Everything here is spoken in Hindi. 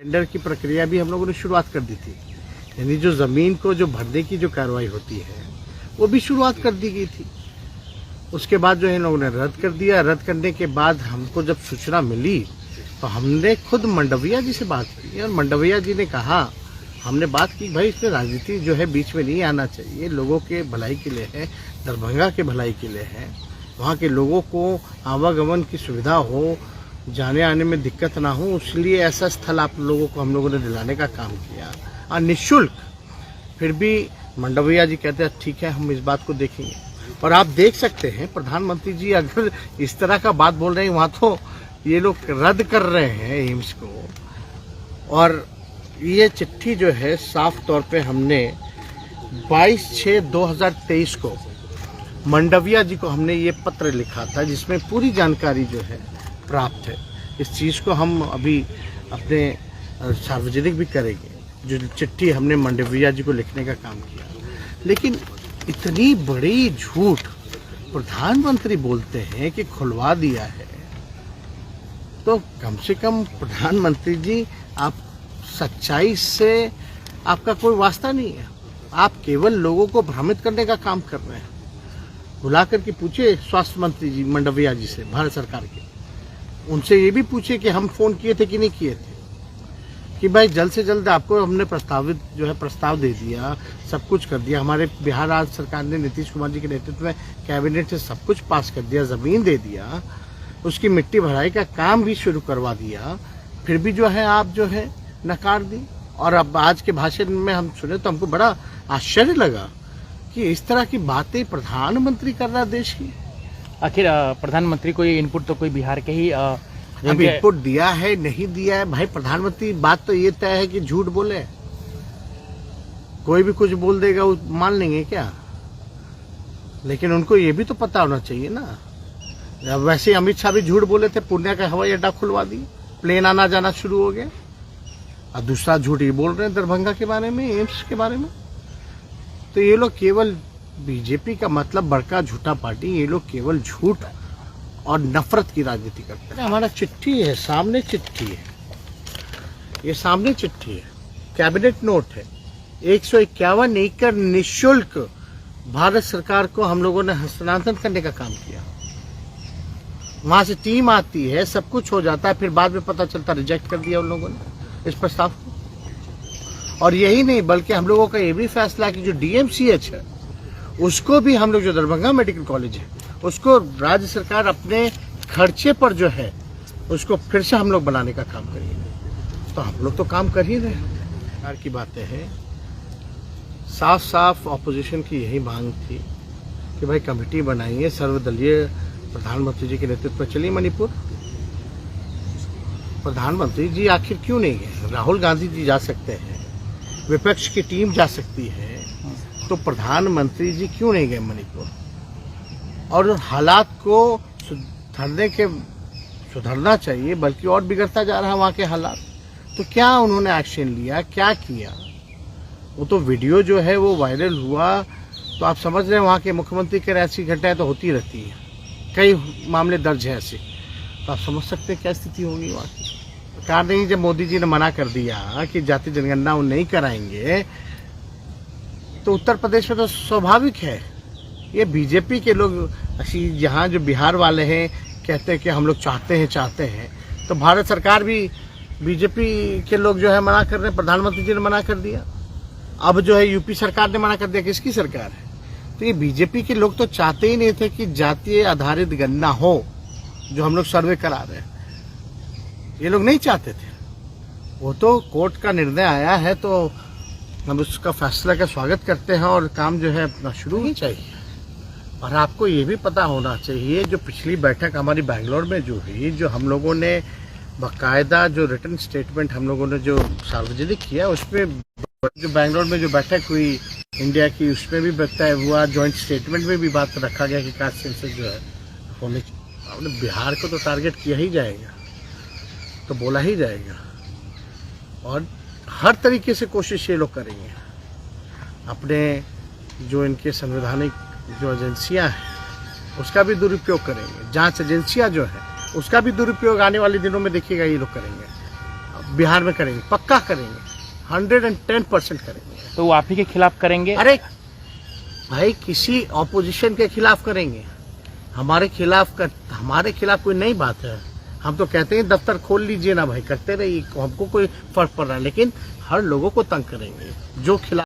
टेंडर की प्रक्रिया भी हम लोगों ने शुरुआत कर दी थी, यानी जो ज़मीन को जो भरने की जो कार्रवाई होती है वो भी शुरुआत कर दी गई थी। उसके बाद जो है इन लोगों ने रद्द कर दिया। रद्द करने के बाद हमको जब सूचना मिली तो हमने खुद मंडविया जी से बात की और मंडविया जी ने कहा, हमने बात की भाई इसमें राजनीति जो है बीच में नहीं आना चाहिए, लोगों के भलाई के लिए है, दरभंगा के भलाई के लिए है, वहाँ के लोगों को आवागमन की सुविधा हो, जाने आने में दिक्कत ना हो, इसलिए ऐसा स्थल आप लोगों को हम लोगों ने दिलाने का काम किया और निःशुल्क। फिर भी मंडविया जी कहते हैं ठीक है हम इस बात को देखेंगे। और आप देख सकते हैं प्रधानमंत्री जी अगर इस तरह का बात बोल रहे हैं, वहाँ तो ये लोग रद्द कर रहे हैं एम्स को। और ये चिट्ठी जो है साफ तौर पे हमने 22/6/2023 को मंडविया जी को हमने ये पत्र लिखा था, जिसमें पूरी जानकारी जो है प्राप्त है। इस चीज़ को हम अभी अपने सार्वजनिक भी करेंगे, जो चिट्ठी हमने मंडविया जी को लिखने का काम किया। लेकिन इतनी बड़ी झूठ प्रधानमंत्री बोलते हैं कि खुलवा दिया है, तो कम से कम प्रधानमंत्री जी आप सच्चाई से आपका कोई वास्ता नहीं है, आप केवल लोगों को भ्रमित करने का काम कर रहे हैं। बुला करके पूछे स्वास्थ्य मंत्री जी मंडविया जी से, भारत सरकार के, उनसे ये भी पूछे कि हम फोन किए थे कि नहीं किए थे, कि भाई जल्द से जल्द आपको हमने प्रस्ताव दे दिया, सब कुछ कर दिया। हमारे बिहार राज्य सरकार ने नीतीश कुमार जी के नेतृत्व में कैबिनेट से सब कुछ पास कर दिया, ज़मीन दे दिया, उसकी मिट्टी भराई का काम भी शुरू करवा दिया, फिर भी जो है आप जो है नकार दी। और अब आज के भाषण में हम सुने तो हमको बड़ा आश्चर्य लगा कि इस तरह की बातें प्रधानमंत्री कर रहा है देश की। आखिर प्रधानमंत्री को ये इनपुट तो कोई बिहार के ही अब इनपुट दिया है नहीं दिया है, भाई प्रधानमंत्री बात तो ये तय है कि झूठ बोले, कोई भी कुछ बोल देगा वो मान लेंगे क्या? लेकिन उनको ये भी तो पता होना चाहिए ना। वैसे अमित शाह भी झूठ बोले थे, पूर्णिया का हवाई अड्डा खुलवा दिए, प्लेन आना जाना शुरू हो गया। और दूसरा झूठ ये बोल रहे हैं दरभंगा के बारे में, एम्स के बारे में। तो ये लोग केवल बीजेपी का मतलब बड़का झूठा पार्टी, ये लोग केवल झूठ और नफरत की राजनीति करते हैं। हमारा चिट्ठी है, सामने चिट्ठी है, ये सामने चिट्ठी है, कैबिनेट नोट है। 151 एकड़ निःशुल्क भारत सरकार को हम लोगों ने हस्तांतरण करने का काम किया। वहां से टीम आती है, सब कुछ हो जाता है, फिर बाद में पता चलता रिजेक्ट कर दिया उन लोगों ने इस प्रस्ताव को। और यही नहीं बल्कि हम लोगों का ये भी फैसला कि जो DMCH है उसको भी हम लोग, जो दरभंगा मेडिकल कॉलेज है उसको राज्य सरकार अपने खर्चे पर जो है उसको फिर से हम लोग बनाने का काम करेंगे। तो हम लोग तो काम कर ही रहे हैं। सरकार की बातें हैं, साफ साफ ऑपोजिशन की यही मांग थी कि भाई कमेटी बनाइए सर्वदलीय, प्रधानमंत्री जी के नेतृत्व पर चलिए मणिपुर। प्रधानमंत्री जी आखिर क्यों नहीं गए? राहुल गांधी जी जा सकते हैं, विपक्ष की टीम जा सकती है, तो प्रधानमंत्री जी क्यों नहीं गए मणिपुर? और हालात को सुधरना चाहिए, बल्कि और बिगड़ता जा रहा है वहाँ के हालात। तो क्या उन्होंने एक्शन लिया, क्या किया? वो तो वीडियो जो है वो वायरल हुआ, तो आप समझ रहे हैं वहाँ के मुख्यमंत्री के ऐसी घटनाएं तो होती रहती है, कई मामले दर्ज है ऐसे। तो आप समझ सकते हैं क्या स्थिति होगी वहाँ की। सरकार ने जब मोदी जी ने मना कर दिया कि जाति जनगणना वो नहीं कराएंगे, तो उत्तर प्रदेश में तो स्वाभाविक है, ये बीजेपी के लोग यहाँ जो बिहार वाले हैं कहते हैं कि हम लोग चाहते हैं, तो भारत सरकार भी, बीजेपी के लोग जो है मना कर रहे हैं, प्रधानमंत्री जी ने मना कर दिया। अब जो है यूपी सरकार ने मना कर दिया। किसकी सरकार है? तो ये बीजेपी के लोग तो चाहते ही नहीं थे कि जातीय आधारित गणना हो, जो हम लोग सर्वे करा रहे हैं, ये लोग नहीं चाहते थे। वो तो कोर्ट का निर्णय आया है तो हम उसका फैसला का स्वागत करते हैं और काम जो है अपना शुरू ही चाहिए। और आपको ये भी पता होना चाहिए, जो पिछली बैठक हमारी बैंगलोर में जो हुई, जो हम लोगों ने बाकायदा जो रिटर्न स्टेटमेंट हम लोगों ने जो सार्वजनिक किया, उसमें जो बैंगलोर में जो बैठक हुई इंडिया की, उसमें भी बताया हुआ, जॉइंट स्टेटमेंट में भी बात रखा गया कि कास्ट सेंसस जो है होने चाहिए। आपने बिहार को तो टारगेट किया ही जाएगा, तो बोला ही जाएगा, और हर तरीके से कोशिश ये लोग करेंगे। अपने जो इनके संवैधानिक जो एजेंसियां हैं उसका भी दुरुपयोग करेंगे, जांच एजेंसियां जो है उसका भी दुरुपयोग आने वाले दिनों में देखिएगा ये लोग करेंगे। अब बिहार में करेंगे, पक्का करेंगे, 110% करेंगे। तो वो आप ही के खिलाफ करेंगे? अरे भाई किसी ऑपोजिशन के खिलाफ करेंगे, हमारे खिलाफ कोई नई बात है। हम तो कहते हैं दफ्तर खोल लीजिए ना भाई, करते रहिए, हमको कोई फर्क पड़ रहा है, लेकिन हर लोगों को तंग करेंगे जो खिलाफ